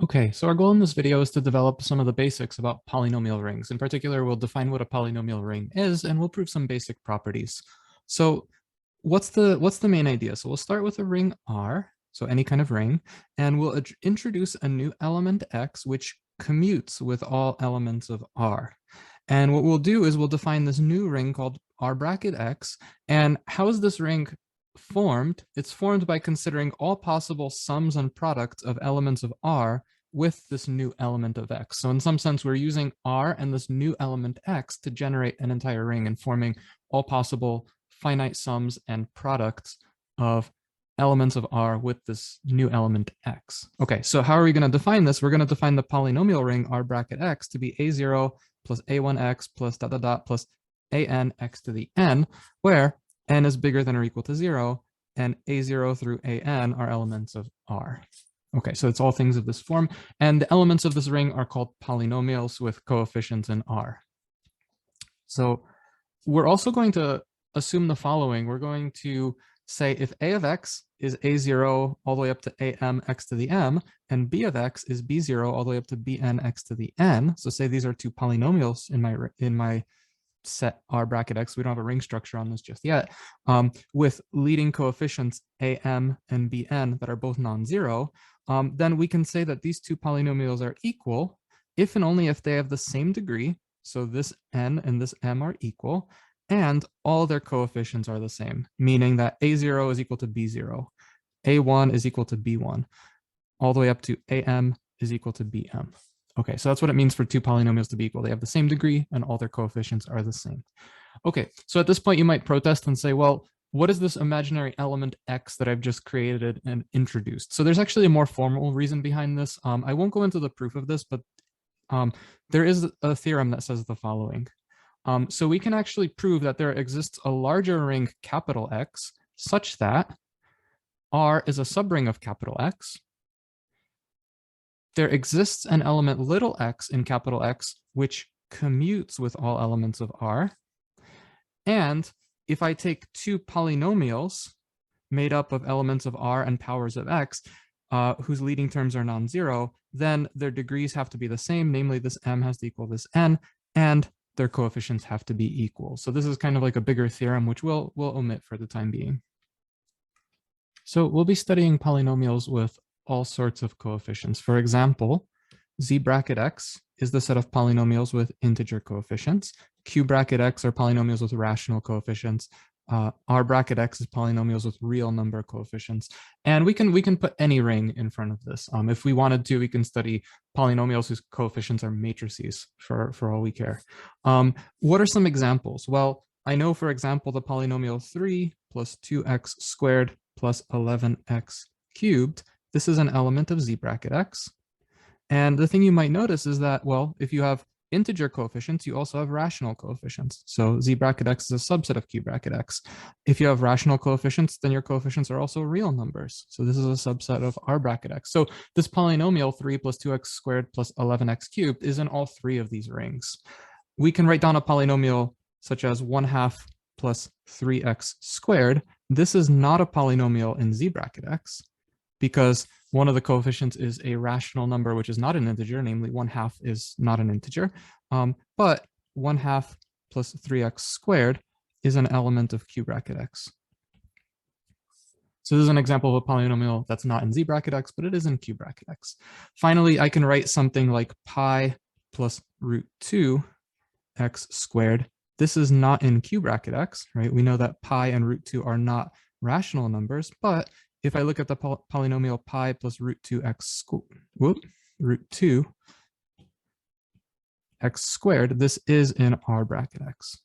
Okay, so our goal in this video is to develop some of the basics about polynomial rings. In particular, we'll define what a polynomial ring is, and we'll prove some basic properties. So what's the main idea? So we'll start with a ring R, so any kind of ring, and we'll introduce a new element X, which commutes with all elements of R. And what we'll do is we'll define this new ring called R bracket X. And how is this ring formed? It's formed by considering all possible sums and products of elements of R with this new element of X. So in some sense, we're using R and this new element X to generate an entire ring and forming all possible finite sums and products of elements of R with this new element X. Okay, so how are we going to define this? We're going to define the polynomial ring R bracket X to be A0 plus A1X plus dot dot dot plus AN X to the N, where N is bigger than or equal to 0, and A0 through AN are elements of R. Okay, so it's all things of this form, and the elements of this ring are called polynomials with coefficients in R. So we're also going to assume the following. We're going to say if A of X is A0 all the way up to AM X to the M, and B of X is B0 all the way up to BN X to the N. So say these are two polynomials in my set R bracket X. We don't have a ring structure on this just yet, with leading coefficients AM and BN that are both non-zero, then we can say that these two polynomials are equal if and only if they have the same degree. So this N and this M are equal, and all their coefficients are the same, meaning that A0 is equal to B0, A1 is equal to B1, all the way up to AM is equal to BM. Okay, so that's what it means for two polynomials to be equal. They have the same degree and all their coefficients are the same. Okay, so at this point you might protest and say, well, what is this imaginary element X that I've just created and introduced? So there's actually a more formal reason behind this. I won't go into the proof of this, but there is a theorem that says the following. So we can actually prove that there exists a larger ring capital X such that R is a subring of capital X. There exists an element little x in capital X, which commutes with all elements of R. And if I take two polynomials made up of elements of R and powers of X, whose leading terms are non-zero, then their degrees have to be the same, namely this M has to equal this N, and their coefficients have to be equal. So this is kind of like a bigger theorem, which we'll omit for the time being. So we'll be studying polynomials with all sorts of coefficients. For example, Z bracket X is the set of polynomials with integer coefficients. Q bracket X are polynomials with rational coefficients. R bracket X is polynomials with real number coefficients. And we can put any ring in front of this. If we wanted to, we can study polynomials whose coefficients are matrices for all we care. What are some examples? Well, I know, for example, the polynomial 3 plus 2x squared plus 11x cubed. This is an element of Z bracket X. And the thing you might notice is that, well, if you have integer coefficients, you also have rational coefficients. So Z bracket X is a subset of Q bracket X. If you have rational coefficients, then your coefficients are also real numbers. So this is a subset of R bracket X. So this polynomial 3 plus 2x squared plus 11x cubed is in all three of these rings. We can write down a polynomial such as 1/2 plus 3x squared. This is not a polynomial in Z bracket X, because one of the coefficients is a rational number, which is not an integer, namely 1/2 is not an integer, but 1/2 plus 3x squared is an element of Q bracket X. So this is an example of a polynomial that's not in Z bracket X, but it is in Q bracket X. Finally, I can write something like pi plus root 2 x squared. This is not in Q bracket X, right? We know that pi and root 2 are not rational numbers, but if I look at the polynomial pi plus root 2 x squared, this is in R bracket X.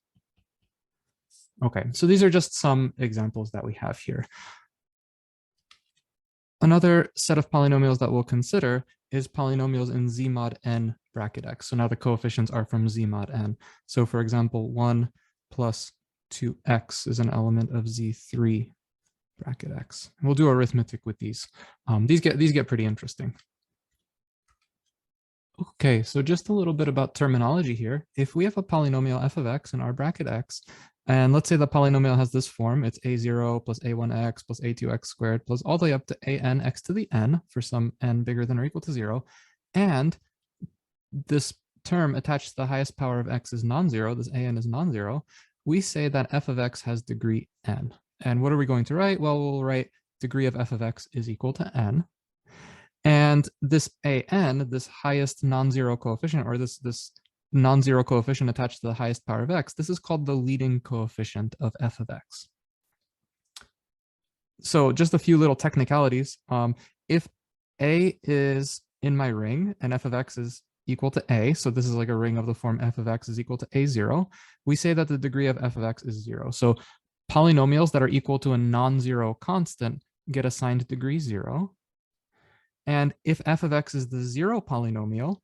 Okay, so these are just some examples that we have here. Another set of polynomials that we'll consider is polynomials in Z mod n bracket X. So now the coefficients are from Z mod n. So for example, 1 plus 2x is an element of Z3 bracket X. We'll do arithmetic with these. These get pretty interesting. Okay, so just a little bit about terminology here. If we have a polynomial f of x in our bracket x, and let's say the polynomial has this form, it's a0 plus a1x plus a2x squared plus all the way up to an x to the n for some n bigger than or equal to 0, and this term attached to the highest power of x is non-zero, this an is non-zero, we say that f of x has degree n. And what are we going to write? Well, we'll write degree of f of x is equal to n. And this an, this highest non-zero coefficient, or this non-zero coefficient attached to the highest power of x, this is called the leading coefficient of f of x. So just a few little technicalities. If a is in my ring and f of x is equal to a, so this is like a ring of the form f of x is equal to a0, we say that the degree of f of x is 0. So polynomials that are equal to a non-zero constant get assigned degree 0. And if f of x is the 0 polynomial,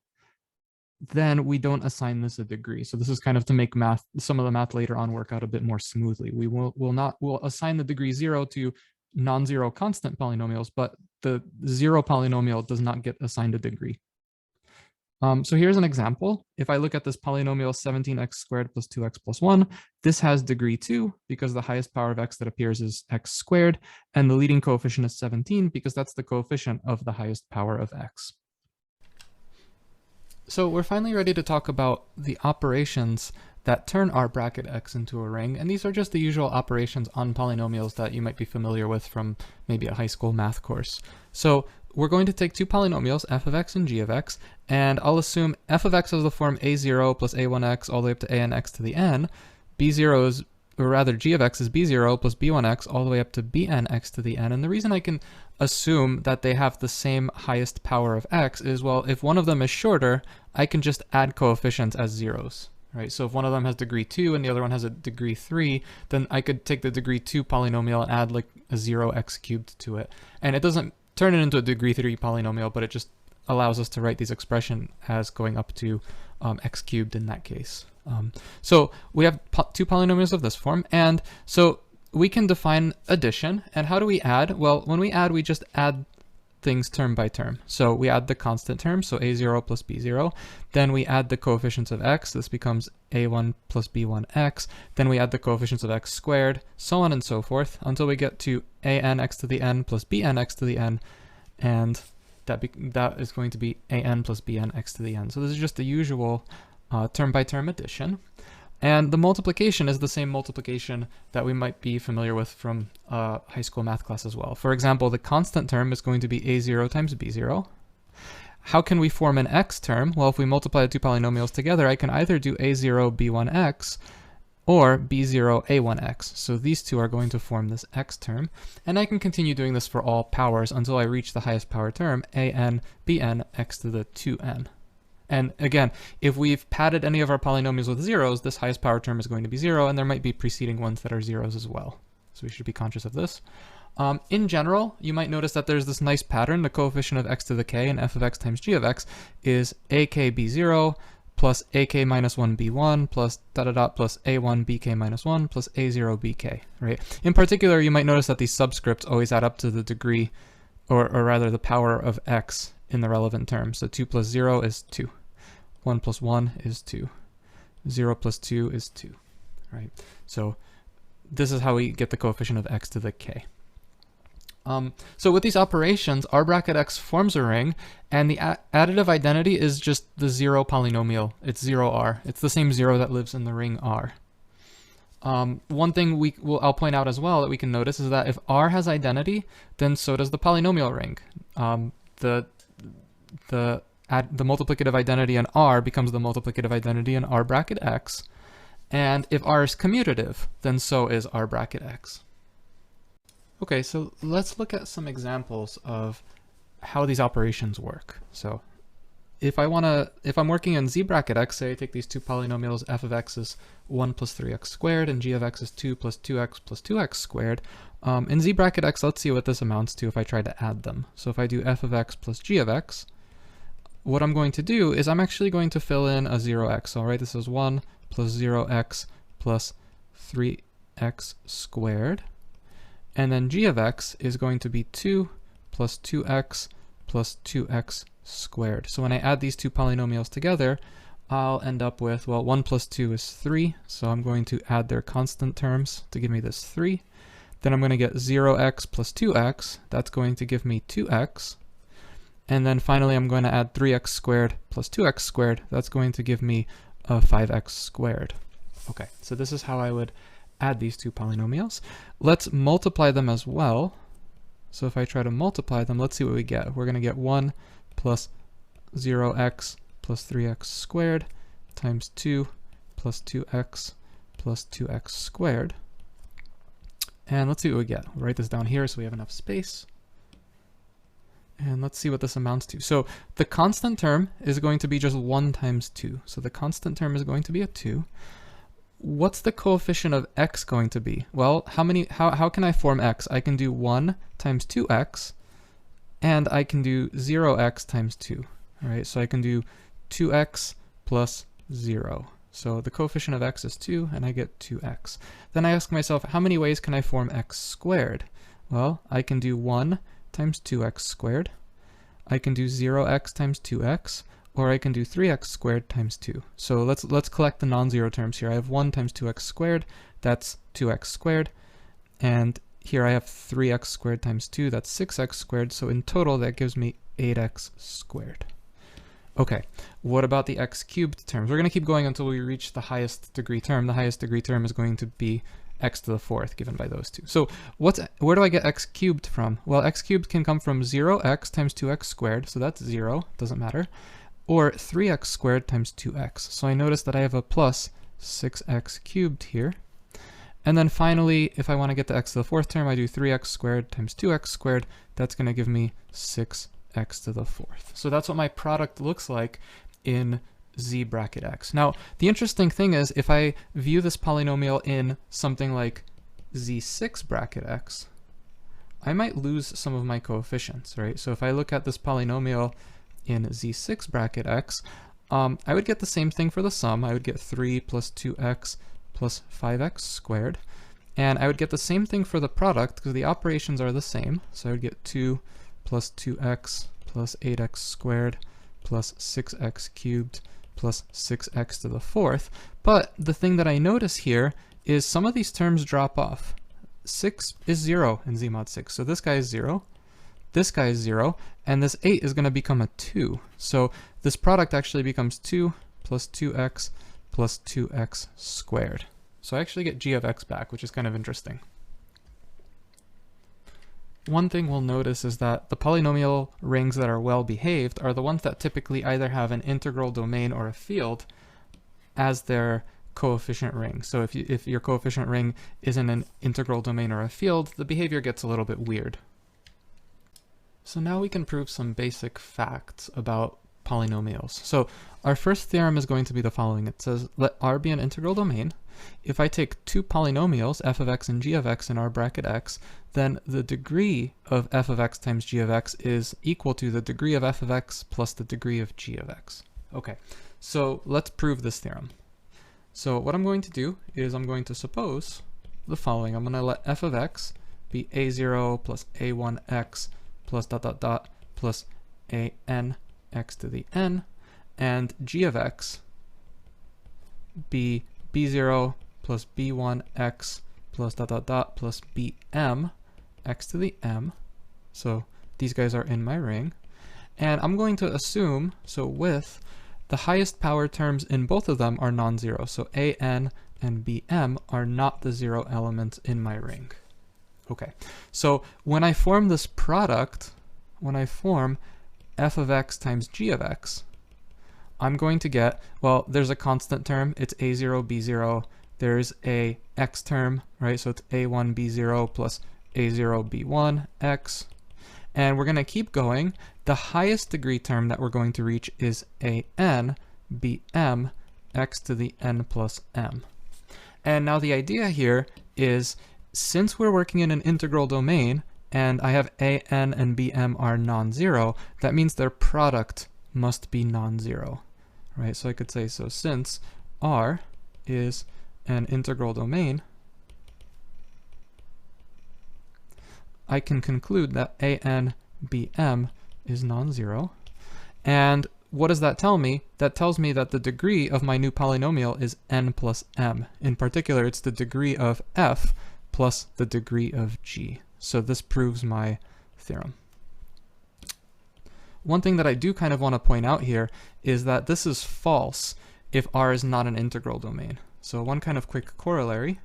then we don't assign this a degree. So this is kind of to make math, some of the math later on, work out a bit more smoothly. We'll assign the degree 0 to non-zero constant polynomials, but the 0 polynomial does not get assigned a degree. So here's an example. If I look at this polynomial 17x squared plus 2x plus 1, this has degree 2 because the highest power of x that appears is x squared, and the leading coefficient is 17 because that's the coefficient of the highest power of x. So we're finally ready to talk about the operations that turn our bracket x into a ring, and these are just the usual operations on polynomials that you might be familiar with from maybe a high school math course. So we're going to take two polynomials, f of x and g of x, and I'll assume f of x is the form a0 plus a1x all the way up to an x to the n. b0 is, or rather g of x is b0 plus b1x all the way up to bn x to the n. And the reason I can assume that they have the same highest power of x is, well, if one of them is shorter, I can just add coefficients as zeros. Right, so if one of them has degree 2 and the other one has a degree 3, then I could take the degree 2 polynomial and add like a 0x cubed to it. And it doesn't turn it into a degree 3 polynomial, but it just allows us to write these expression as going up to x cubed in that case. So we have two polynomials of this form, and so we can define addition. And how do we add? Well, when we add, we just add things term by term. So we add the constant term, so a0 plus b0. Then we add the coefficients of x. This becomes a1 plus b1x. Then we add the coefficients of x squared, so on and so forth, until we get to an x to the n plus bn x to the n, and that is going to be an plus bn x to the n. So this is just the usual term by term addition. And the multiplication is the same multiplication that we might be familiar with from high school math class as well. For example, the constant term is going to be a0 times b0. How can we form an x term? Well, if we multiply the two polynomials together, I can either do a0 b1x or b0 a1x. So these two are going to form this x term. And I can continue doing this for all powers until I reach the highest power term, an bn x to the 2n. And again, if we've padded any of our polynomials with zeros, this highest power term is going to be 0, and there might be preceding ones that are zeros as well. So we should be conscious of this. In general, you might notice that there's this nice pattern. The coefficient of x to the k in f of x times g of x is akb0 plus ak minus 1b1 plus dot dot dot plus a1 bk minus 1 plus a0 bk, right? In particular, you might notice that these subscripts always add up to the degree, or rather the power of x in the relevant term. So 2 plus 0 is 2. 1 plus 1 is 2. 0 plus 2 is 2, right? So this is how we get the coefficient of x to the k. So with these operations, our bracket x forms a ring, and the additive identity is just the 0 polynomial. It's 0r. It's the same 0 that lives in the ring R. One thing I'll point out as well that we can notice is that if R has identity, then so does the polynomial ring. The multiplicative identity in R becomes the multiplicative identity in R bracket X. And if R is commutative, then so is R bracket X. Okay, so let's look at some examples of how these operations work. So if I'm working in Z bracket X, say I take these two polynomials, f of x is 1 plus 3x squared, and g of x is 2 plus 2x plus 2x squared. In Z bracket X, let's see what this amounts to if I try to add them. So if I do f of x plus g of x, what I'm going to do is I'm actually going to fill in a 0x. So I'll write this as 1 plus 0x plus 3x squared. And then g of x is going to be 2 plus 2x plus 2x squared. So when I add these two polynomials together, I'll end up with, well, 1 plus 2 is 3, so I'm going to add their constant terms to give me this 3. Then I'm going to get 0x plus 2x, that's going to give me 2x. And then finally I'm going to add 3x squared plus 2x squared, that's going to give me 5x squared. Okay, so this is how I would add these two polynomials. Let's multiply them as well. So if I try to multiply them, let's see what we get. We're going to get 1 plus 0x plus 3x squared times 2 plus 2x plus 2x squared. And let's see what we get. We'll write this down here so we have enough space. And let's see what this amounts to. So the constant term is going to be just 1 times 2. So the constant term is going to be a 2. What's the coefficient of x going to be? Well, how can I form x? I can do 1 times 2x, and I can do 0x times 2. All right, so I can do 2x plus 0. So the coefficient of x is 2, and I get 2x. Then I ask myself, how many ways can I form x squared? Well, I can do 1 times 2x squared. I can do 0x times 2x, or I can do 3x squared times 2. So let's collect the non-zero terms here. I have 1 times 2x squared, that's 2x squared. And here I have 3x squared times 2, that's 6x squared. So in total, that gives me 8x squared. Okay, what about the x cubed terms? We're going to keep going until we reach the highest degree term. The highest degree term is going to be x to the 4th, given by those two. So where do I get x cubed from? Well, x cubed can come from 0x times 2x squared, so that's 0, doesn't matter, or 3x squared times 2x. So I notice that I have a plus 6x cubed here. And then finally, if I want to get the x to the 4th term, I do 3x squared times 2x squared. That's going to give me 6x to the 4th. So that's what my product looks like in z bracket x. Now, the interesting thing is, if I view this polynomial in something like z6 bracket x, I might lose some of my coefficients, right? So if I look at this polynomial in z6 bracket x, I would get the same thing for the sum. I would get 3 plus 2x plus 5x squared. And I would get the same thing for the product because the operations are the same. So I would get 2 plus 2x plus 8x squared plus 6x cubed plus 6x to the 4th. But the thing that I notice here is some of these terms drop off. 6 is 0 in z mod 6. So this guy is 0, this guy is 0, and this 8 is going to become a 2. So this product actually becomes 2 plus 2x plus 2x squared. So I actually get g of x back, which is kind of interesting. One thing we'll notice is that the polynomial rings that are well behaved are the ones that typically either have an integral domain or a field as their coefficient ring. So if your coefficient ring isn't an integral domain or a field, the behavior gets a little bit weird. So now we can prove some basic facts about polynomials. So our first theorem is going to be the following. It says, let R be an integral domain. If I take two polynomials, f of x and g of x in R bracket x, then the degree of f of x times g of x is equal to the degree of f of x plus the degree of g of x. Okay, so let's prove this theorem. So what I'm going to do is I'm going to suppose the following. I'm going to let f of x be a0 plus a1x plus dot dot dot plus an x to the n, and g of x be b0 plus b1x plus dot dot dot plus bm x to the m. So these guys are in my ring. And I'm going to assume, so with the highest power terms in both of them are non-zero. So an and bm are not the zero elements in my ring. Okay, so when I form this product, when I form f of x times g of x, I'm going to get, well, there's a constant term, it's a0, b0. There's a x term, right? So it's a1, b0 plus a0, b1, x. And we're going to keep going. The highest degree term that we're going to reach is an, bm, x to the n plus m. And now the idea here is, since we're working in an integral domain, and I have an and bm are non-zero, that means their product must be non-zero, right? So I could say, so since R is an integral domain, I can conclude that an bm is non-zero. And what does that tell me? That tells me that the degree of my new polynomial is n plus m. In particular, it's the degree of f plus the degree of g. So this proves my theorem. One thing that I do kind of want to point out here is that this is false if R is not an integral domain. So one kind of quick corollary: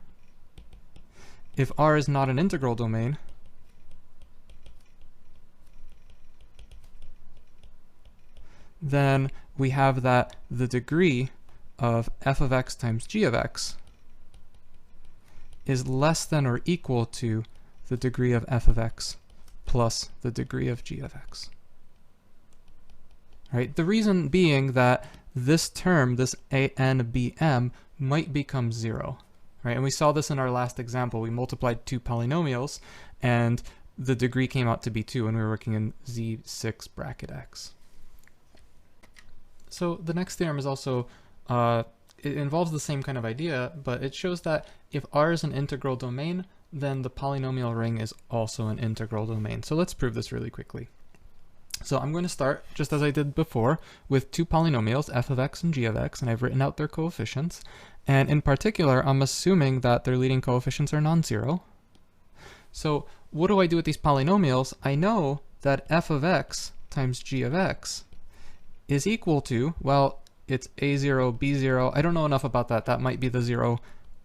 if R is not an integral domain, then we have that the degree of f of x times g of x is less than or equal to the degree of f of x plus the degree of g of x. Right? The reason being that this term, this a(n)bm, might become 0. Right? And we saw this in our last example. We multiplied two polynomials, and the degree came out to be 2 when we were working in z6 bracket x. So the next theorem is also, it involves the same kind of idea, but it shows that if R is an integral domain, then the polynomial ring is also an integral domain. So let's prove this really quickly. So I'm going to start, just as I did before, with two polynomials, f of x and g of x, and I've written out their coefficients. And in particular, I'm assuming that their leading coefficients are non-zero. So what do I do with these polynomials? I know that f of x times g of x is equal to, well, it's a0, b0. I don't know enough about that. That might be the zero.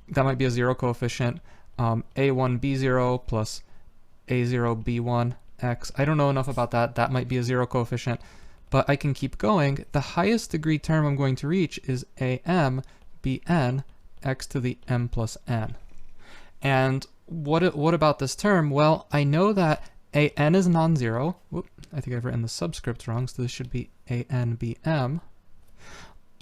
That might be a zero coefficient. A1, b0 plus a0, b1 x. I don't know enough about that. That might be a zero coefficient, but I can keep going. The highest degree term I'm going to reach is am bn x to the m plus n. And what about this term? Well, I know that an is non-zero. Whoop, I think I've written the subscript wrong, so this should be an bm.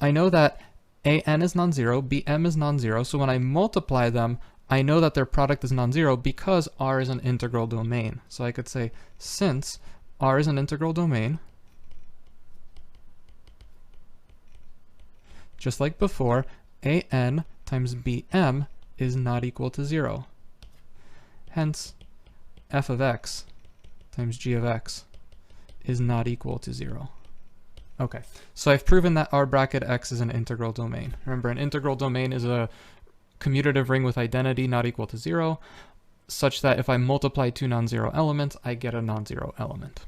I know that an is non-zero, bm is non-zero, so when I multiply them, I know that their product is non-zero because R is an integral domain. So I could say, since R is an integral domain, just like before, an times bm is not equal to 0. Hence, f of x times g of x is not equal to 0. Okay, so I've proven that R bracket x is an integral domain. Remember, an integral domain is a commutative ring with identity not equal to 0, such that if I multiply two non-zero elements, I get a non-zero element.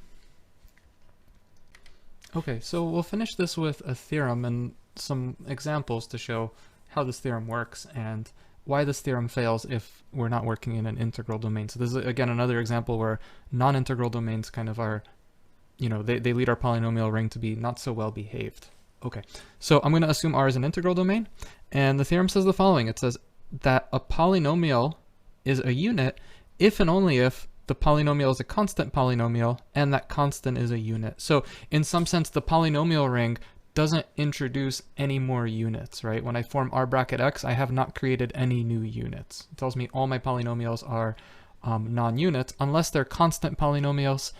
Okay, so we'll finish this with a theorem and some examples to show how this theorem works and why this theorem fails if we're not working in an integral domain. So this is, again, another example where non-integral domains kind of are, you know, they lead our polynomial ring to be not so well behaved. Okay, so I'm going to assume R is an integral domain, and the theorem says the following. It says that a polynomial is a unit if and only if the polynomial is a constant polynomial and that constant is a unit. So in some sense, the polynomial ring doesn't introduce any more units, right? When I form R bracket x, I have not created any new units. It tells me all my polynomials are non-units unless they're constant polynomials,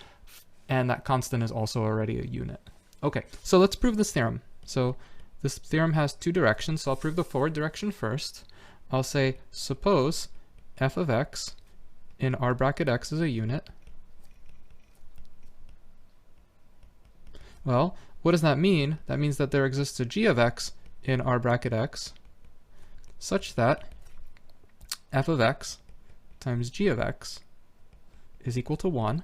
and that constant is also already a unit. Okay, so let's prove this theorem. So this theorem has two directions, so I'll prove the forward direction first. I'll say, suppose f of x in R bracket x is a unit. Well, what does that mean? That means that there exists a g of x in R bracket x such that f of x times g of x is equal to 1.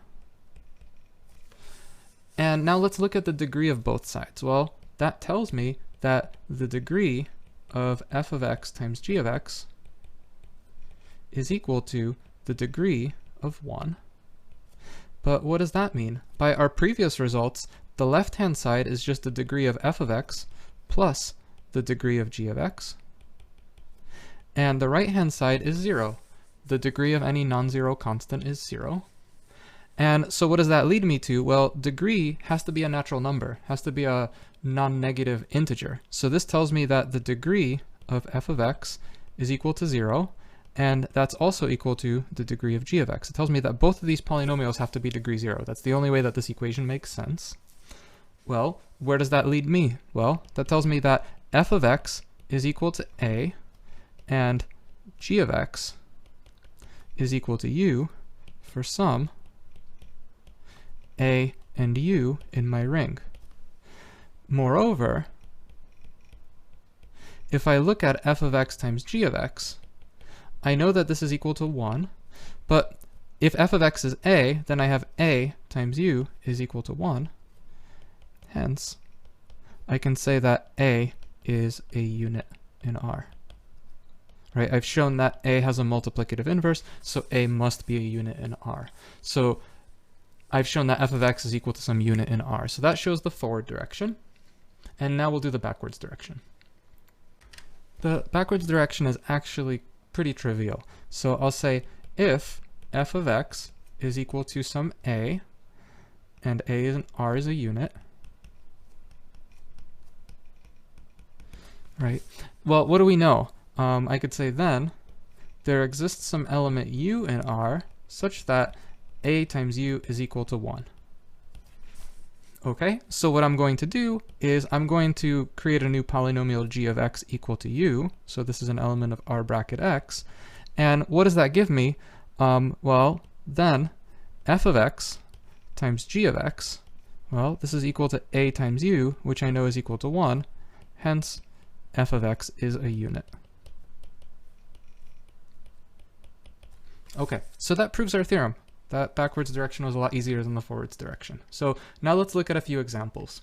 And now let's look at the degree of both sides. Well, that tells me that the degree of f of x times g of x is equal to the degree of 1. But what does that mean? By our previous results, the left-hand side is just the degree of f of x plus the degree of g of x. And the right-hand side is 0. The degree of any non-zero constant is 0. And so what does that lead me to? Well, degree has to be a natural number, has to be a non-negative integer. So this tells me that the degree of f of x is equal to 0, and that's also equal to the degree of g of x. It tells me that both of these polynomials have to be degree 0. That's the only way that this equation makes sense. Well, where does that lead me? Well, that tells me that f of x is equal to a, and g of x is equal to u for some a and u in my ring. Moreover, if I look at f of x times g of x, I know that this is equal to 1, but if f of x is a, then I have a times u is equal to 1. Hence, I can say that a is a unit in R. Right? I've shown that a has a multiplicative inverse, so a must be a unit in R. So I've shown that f of x is equal to some unit in R. So that shows the forward direction. And now we'll do the backwards direction. The backwards direction is actually pretty trivial. So I'll say if f of x is equal to some a, and a in R is a unit, right? Well, what do we know? I could say then there exists some element u in R such that a times u is equal to 1. Okay, so what I'm going to do is I'm going to create a new polynomial g of x equal to u. So this is an element of R bracket x. And what does that give me? Well, then f of x times g of x, well, this is equal to a times u, which I know is equal to 1. Hence, f of x is a unit. Okay, so that proves our theorem. That backwards direction was a lot easier than the forwards direction. So now let's look at a few examples.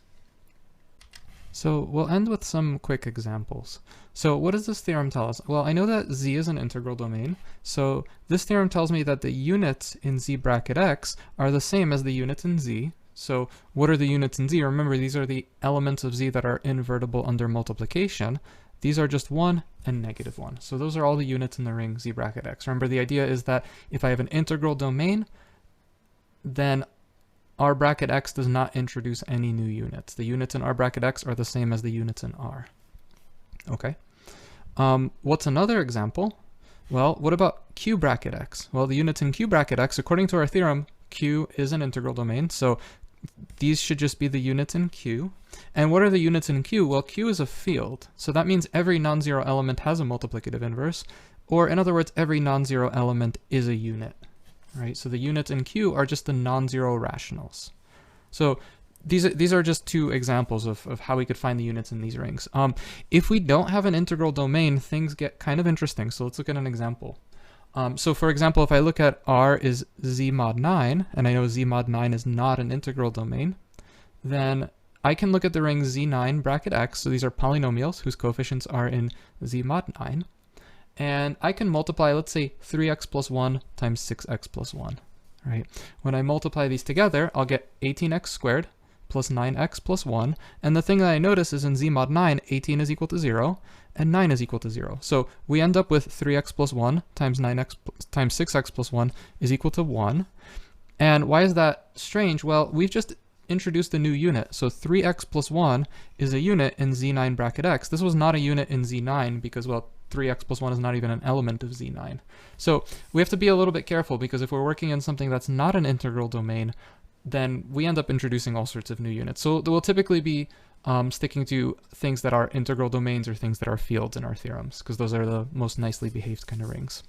So we'll end with some quick examples. So what does this theorem tell us? Well, I know that z is an integral domain. So this theorem tells me that the units in z bracket x are the same as the units in z. So what are the units in z? Remember, these are the elements of z that are invertible under multiplication. These are just 1 and negative 1. So those are all the units in the ring z bracket x. Remember, the idea is that if I have an integral domain, then R bracket x does not introduce any new units. The units in R bracket x are the same as the units in R. Okay. What's another example? Well, what about q bracket x? Well, the units in q bracket x, according to our theorem, q is an integral domain. So these should just be the units in Q. And what are the units in Q? Well, Q is a field. So that means every non-zero element has a multiplicative inverse. Or in other words, every non-zero element is a unit. Right? So the units in Q are just the non-zero rationals. So these are just two examples of how we could find the units in these rings. If we don't have an integral domain, things get kind of interesting. So let's look at an example. So for example, if I look at R is z mod 9, and I know z mod 9 is not an integral domain, then I can look at the ring z9 bracket x, so these are polynomials whose coefficients are in z mod 9, and I can multiply, let's say, 3x plus 1 times 6x plus 1, right? When I multiply these together, I'll get 18x squared plus 9x plus 1, and the thing that I notice is in z mod 9, 18 is equal to 0, and 9 is equal to 0. So we end up with 3x plus 1 times 9x times 6x plus 1 is equal to 1. And why is that strange? Well, we've just introduced a new unit. So 3x plus 1 is a unit in z9 bracket x. This was not a unit in z9 because, well, 3x plus 1 is not even an element of z9. So we have to be a little bit careful because if we're working in something that's not an integral domain, then we end up introducing all sorts of new units. So we'll typically be sticking to things that are integral domains or things that are fields in our theorems, because those are the most nicely behaved kind of rings.